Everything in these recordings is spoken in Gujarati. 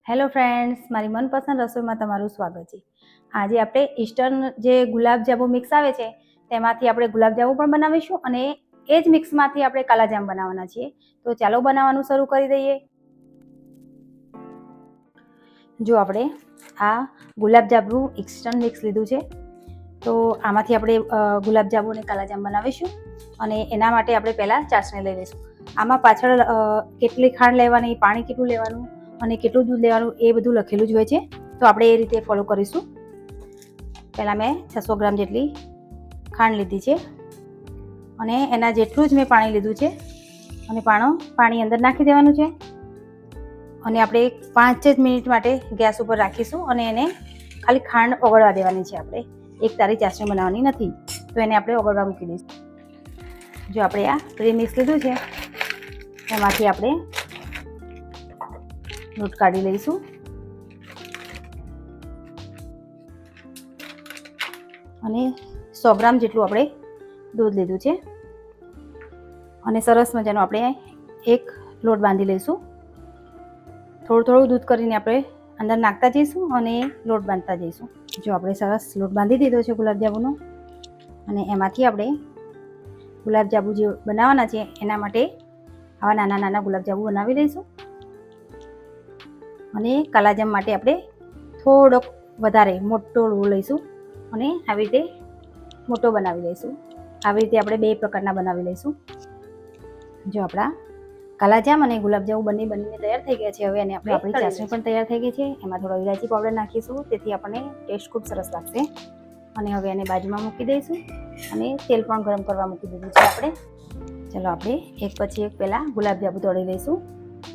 હેલો ફ્રેન્ડ્સ, મારી મનપસંદ રસોઈમાં તમારું સ્વાગત છે. આજે આપણે ઈસ્ટર્ન જે ગુલાબજાંબુ મિક્સ આવે છે તેમાંથી આપણે ગુલાબજાંબુ પણ બનાવીશું અને એ જ મિક્સમાંથી આપણે કાલાજામ બનાવવાના છીએ. તો ચાલો બનાવવાનું શરૂ કરી દઈએ. જો આપણે આ ગુલાબજાંબુ ઈસ્ટર્ન મિક્સ લીધું છે, તો આમાંથી આપણે ગુલાબજાંબુ અને કાલાજામ બનાવીશું અને એના માટે આપણે પહેલાં ચાસણી લઈ લઈશું. આમાં પાછળ કેટલી ખાંડ લેવાની, પાણી કેટલું લેવાનું અને કેટલું દૂધ લેવાનું એ બધું લખેલું જ હોય છે. તો આપણે એ રીતે ફોલો કરીશું. પહેલાં મેં 600 ગ્રામ જેટલી ખાંડ લીધી છે અને એના જેટલું જ મેં પાણી લીધું છે અને પાણી અંદર નાખી દેવાનું છે અને આપણે 5 જ મિનિટ માટે ગેસ ઉપર રાખીશું અને એને ખાલી ખાંડ ઓગળવા દેવાની છે. આપણે એક તારી ચાસણી બનાવવાની નથી, તો એને આપણે ઓગળવા મૂકી દઈશું. જો આપણે આ પ્રીમિક્સ લીધું છે એમાંથી આપણે લોટ કાઢી લઈશું અને 100 ગ્રામ જેટલું આપણે દૂધ લીધું છે અને સરસ મજાનું આપણે એક લોટ બાંધી લઈશું. થોડું દૂધ કરીને આપણે અંદર નાખતા જઈશું અને લોટ બાંધતા જઈશું. જો આપણે સરસ લોટ બાંધી દીધો છે ગુલાબજાંબુનો અને એમાંથી આપણે ગુલાબજાંબુ જે બનાવવાના છે એના માટે આવા નાના નાના ગુલાબજાંબુ બનાવી લઈશું અને કાલાજામ માટે આપણે થોડોક વધારે મોટો લોટ લઈશું અને આવી રીતે મોટો બનાવી લઈશું. આવી રીતે આપણે 2 પ્રકારના બનાવી લઈશું. જો આપણા કાલાજામ અને ગુલાબજાંબુ બનીને તૈયાર થઈ ગયા છે. હવે એને આપણી ચાસણી પણ તૈયાર થઈ ગઈ છે. એમાં થોડો ઇલાયચી પાવડર નાખીશું, તેથી આપણને ટેસ્ટ ખૂબ સરસ લાગશે. અને હવે એને બાજુમાં મૂકી દઈશું અને તેલ પણ ગરમ કરવા મૂકી દીધું છે આપણે. ચલો આપણે એક પછી એક પહેલાં ગુલાબજાંબુ તળી લઈશું.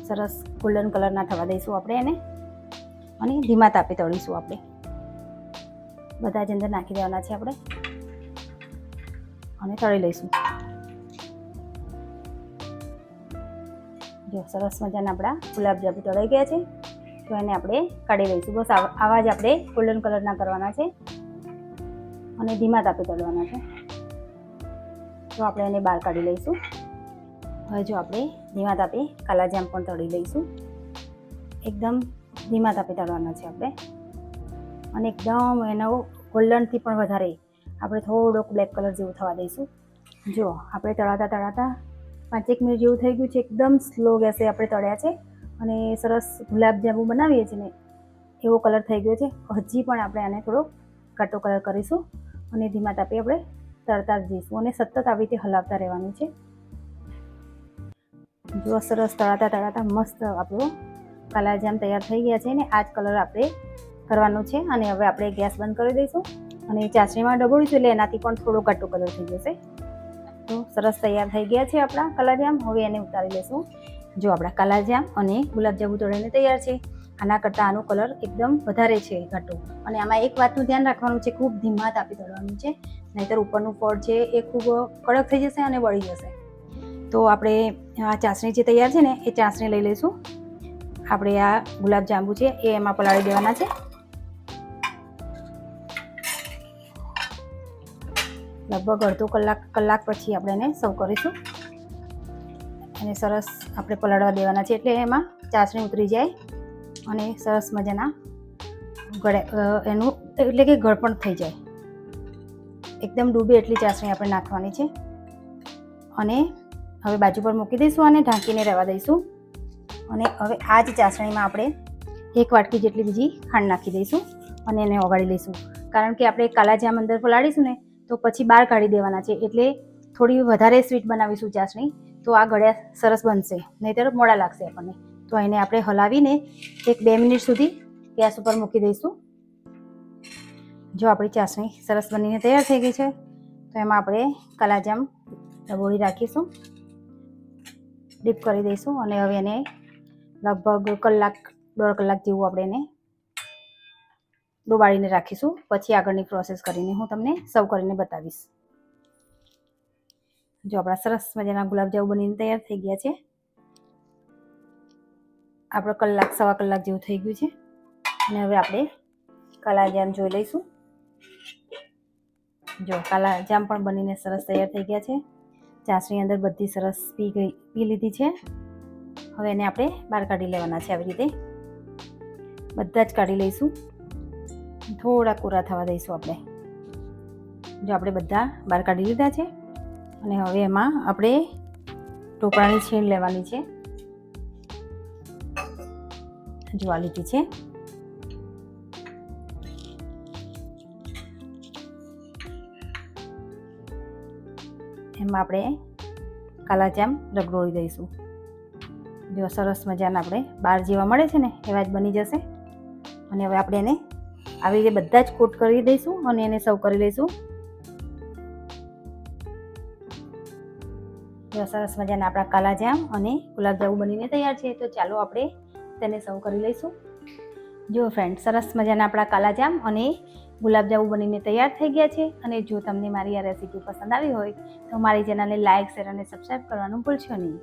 સરસ ગોલ્ડન કલરના થવા દઈશું આપણે એને અને ધીમા તાપે તળીશું. આપણે બધા જ અંદર નાખી દેવાના છે આપણે અને તળી લઈશું. જો સરસ મજાના આપણા ગુલાબજાંબુ તળાઈ ગયા છે, તો એને આપણે કાઢી લઈશું. બસ આવા જ આપણે ગોલ્ડન કલરના કરવાના છે અને ધીમા તાપે તળવાના છે. તો આપણે એને બહાર કાઢી લઈશું. હવે જો આપણે ધીમા તાપે કાલાજામ પણ તળી લઈશું. એકદમ ધીમા તાપે તળવાના છે આપણે અને એકદમ એનો ગોલ્ડનથી પણ વધારે આપણે થોડોક બ્લેક કલર જેવું થવા દઈશું. જો આપણે તળાતા 5 મિનિટ જેવું થઈ ગયું છે. એકદમ સ્લો ગેસે આપણે તળ્યા છે અને સરસ ગુલાબજાંબુ બનાવીએ છીએ ને એવો કલર થઈ ગયો છે. હજી પણ આપણે આને થોડો ઘાટો કલર કરીશું અને ધીમા તાપે આપણે તળતા જઈશું અને સતત આવી રીતે હલાવતા રહેવાનું છે. જો સરસ તળાતા મસ્ત આપણો કાલાજામ તૈયાર થઈ ગયા છે ને આ જ કલર આપણે કરવાનો છે. અને હવે આપણે ગેસ બંધ કરી દઈશું અને ચાસણીમાં ડબોળીશું એટલે એનાથી પણ થોડો ઘાટો કલર થઈ જશે. તો સરસ તૈયાર થઈ ગયા છે આપણા કાલાજામ. હવે એને ઉતારી લઈશું. જો આપણા કાલાજામ અને ગુલાબજાંબુ તળીને તૈયાર છે. આના કરતાં આનો કલર એકદમ વધારે છે ઘાટો. અને આમાં એક વાતનું ધ્યાન રાખવાનું છે, ખૂબ ધીમા તાપે તળવાનું છે, નહીંતર ઉપરનું ફળ છે એ ખૂબ કડક થઈ જશે અને બળી જશે. તો આપણે આ ચાસણી જે તૈયાર છે ને એ ચાસણી લઈ લઈશું. આપણે આ ગુલાબજાંબુ છે એ એમાં પલાળી દેવાના છે. લગભગ અડધો કલાક પછી આપણે એને સર્વ કરીશું. અને સરસ આપણે પલાળવા દેવાના છે એટલે એમાં ચાસણી ઉતરી જાય અને સરસ મજાના એનું એટલે કે ગળપણ થઈ જાય. એકદમ ડૂબે એટલી ચાસણી આપણે નાખવાની છે અને હવે બાજુ પર મૂકી દઈશું અને ઢાંકીને રહેવા દઈશું. અને હવે આ જ ચાસણીમાં આપણે 1 વાટકી જેટલી બીજી ખાંડ નાખી દઈશું અને એને ઓગાળી લઈશું. કારણ કે આપણે કાલાજામ અંદર પલાળીશું ને તો પછી બહાર કાઢી દેવાના છે, એટલે થોડી વધારે સ્વીટ બનાવીશું ચાસણી, તો આ ગળ્યા સરસ બનશે, નહીંતર મોડા લાગશે આપણને. તો એને આપણે હલાવીને 1-2 મિનિટ સુધી ગેસ ઉપર મૂકી દઈશું. જો આપણી ચાસણી સરસ બનીને તૈયાર થઈ ગઈ છે, તો એમાં આપણે કાલાજામ ડબોળી રાખીશું, ડીપ કરી દઈશું અને હવે એને લગભગ 1-1.5 કલાક જેવું આપણે એને ડુબાડીને રાખીશું. પછી આગળની પ્રોસેસ કરીને હું તમને સર્વ કરીને બતાવીશ. જો આપણા સરસ મજાના ગુલાબજાંબુ બનીને તૈયાર થઈ ગયા છે. આપણે 1-1.25 કલાક જેવું થઈ ગયું છે અને હવે આપણે કાલાજામ જોઈ લઈશું. જો કાલાજામ પણ બનીને સરસ તૈયાર થઈ ગયા છે. ચાસણી અંદર બધી સરસ પી લીધી છે. હવે એને આપણે બહાર કાઢી લેવાના છે આવી રીતે. બધા જ કાઢી લઈશું. થોડા કોરા થવા દઈશું આપણે. જો આપણે બધા બહાર કાઢી લીધા છે અને હવે એમાં આપણે ટોપરાની છીણ લેવાની છે. જો આ લીધી છે. એમાં આપણે કાલા જામ રગડોળી દઈશું. જો સરસ મજાના આપણે બહાર જેવા મળે છે ને એવા જ બની જશે. અને હવે આપણે એને આવી રીતે બધા જ કોટ કરી દઈશું અને એને સર્વ કરી લઈશું. જો સરસ મજાના આપણા કાલા જામ અને ગુલાબજાંબુ બનીને તૈયાર છે. તો ચાલો આપણે તેને સર્વ કરી લઈશું. જો ફ્રેન્ડ, સરસ મજાના આપણા કાલા જામ અને ગુલાબજાંબુ બનીને તૈયાર થઈ ગયા છે. અને જો તમને મારી આ રેસીપી પસંદ આવી હોય તો મારી ચેનલને લાઇક, શેર અને સબસ્ક્રાઈબ કરવાનું ભૂલશો નહીં.